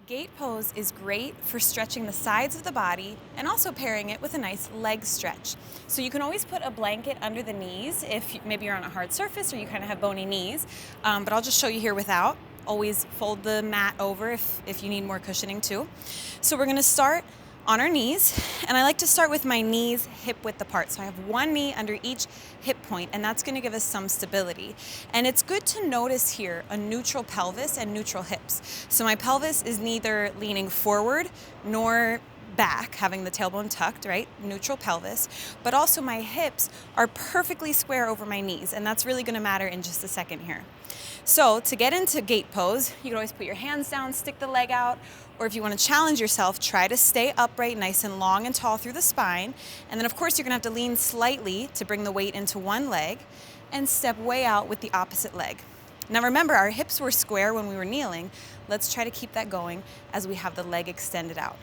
Gate pose is great for stretching the sides of the body and also pairing it with a nice leg stretch. So you can always put a blanket under the knees if maybe you're on a hard surface or you kind of have bony knees, but I'll just show you here without. Always fold the mat over if you need more cushioning too. So we're gonna start on our knees, and I like to start with my knees hip width apart. So I have one knee under each hip point, and that's gonna give us some stability. And it's good to notice here a neutral pelvis and neutral hips. So my pelvis is neither leaning forward nor back, having the tailbone tucked, right? Neutral pelvis. But also my hips are perfectly square over my knees, and that's really gonna matter in just a second here. So to get into gate pose, you can always put your hands down, stick the leg out, or if you want to challenge yourself, try to stay upright, nice and long and tall through the spine. And then of course you're gonna have to lean slightly to bring the weight into one leg and step way out with the opposite leg. Now remember, our hips were square when we were kneeling. Let's try to keep that going as we have the leg extended out.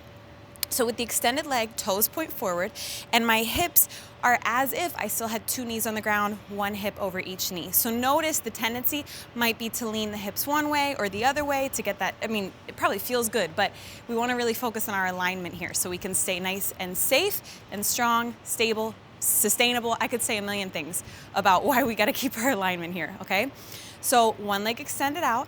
So with the extended leg, toes point forward, and my hips are as if I still had two knees on the ground, one hip over each knee. So notice the tendency might be to lean the hips one way or the other way to get that, it probably feels good, but we wanna really focus on our alignment here so we can stay nice and safe and strong, stable, sustainable. I could say a million things about why we gotta keep our alignment here, okay? So one leg extended out,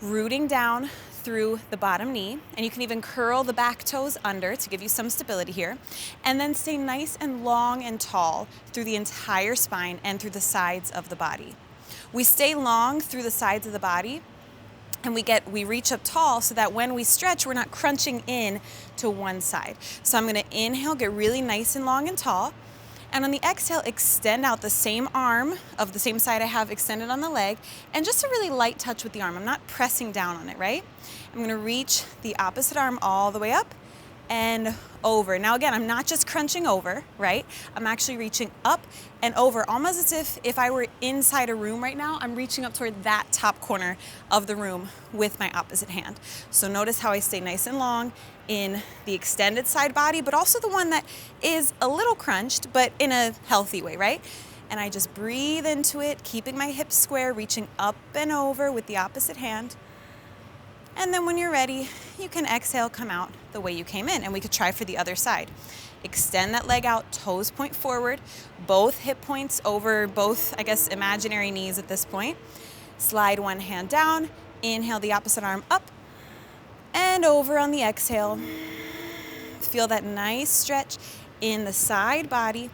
rooting down through the bottom knee, and you can even curl the back toes under to give you some stability here, and then stay nice and long and tall through the entire spine and through the sides of the body. We stay long through the sides of the body, and we reach up tall so that when we stretch, we're not crunching in to one side. So I'm gonna inhale, get really nice and long and tall, and on the exhale, extend out the same arm of the same side I have extended on the leg, and just a really light touch with the arm. I'm not pressing down on it, right? I'm gonna reach the opposite arm all the way up and over. Now again, I'm not just crunching over, right? I'm actually reaching up and over, almost as if I were inside a room right now, I'm reaching up toward that top corner of the room with my opposite hand. So notice how I stay nice and long in the extended side body, but also the one that is a little crunched, but in a healthy way, right? And I just breathe into it, keeping my hips square, reaching up and over with the opposite hand. And then when you're ready, you can exhale, come out the way you came in, and we could try for the other side. Extend that leg out, toes point forward, both hip points over both, imaginary knees at this point. Slide one hand down, inhale the opposite arm up and over on the exhale. Feel that nice stretch in the side body,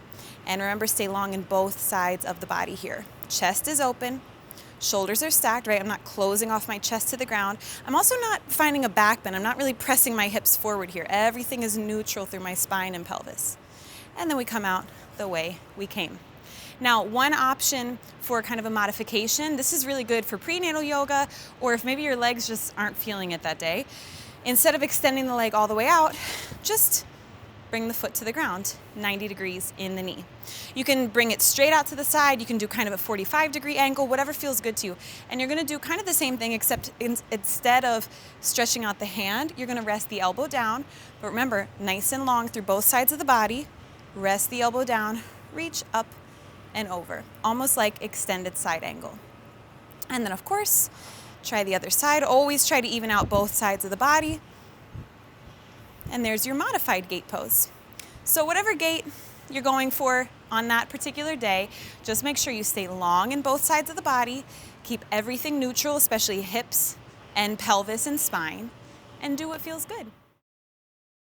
and remember, stay long in both sides of the body here. Chest is open. Shoulders are stacked, right? I'm not closing off my chest to the ground. I'm also not finding a back bend. I'm not really pressing my hips forward here. Everything is neutral through my spine and pelvis. And then we come out the way we came. Now, one option for kind of a modification, this is really good for prenatal yoga, or if maybe your legs just aren't feeling it that day. Instead of extending the leg all the way out, just bring the foot to the ground, 90 degrees in the knee. You can bring it straight out to the side. You can do kind of a 45-degree angle, whatever feels good to you. And you're gonna do kind of the same thing, except instead of stretching out the hand, you're gonna rest the elbow down. But remember, nice and long through both sides of the body. Rest the elbow down, reach up and over, almost like extended side angle. And then of course, try the other side. Always try to even out both sides of the body. And there's your modified gate pose. So whatever gait you're going for on that particular day, just make sure you stay long in both sides of the body, keep everything neutral, especially hips and pelvis and spine, and do what feels good.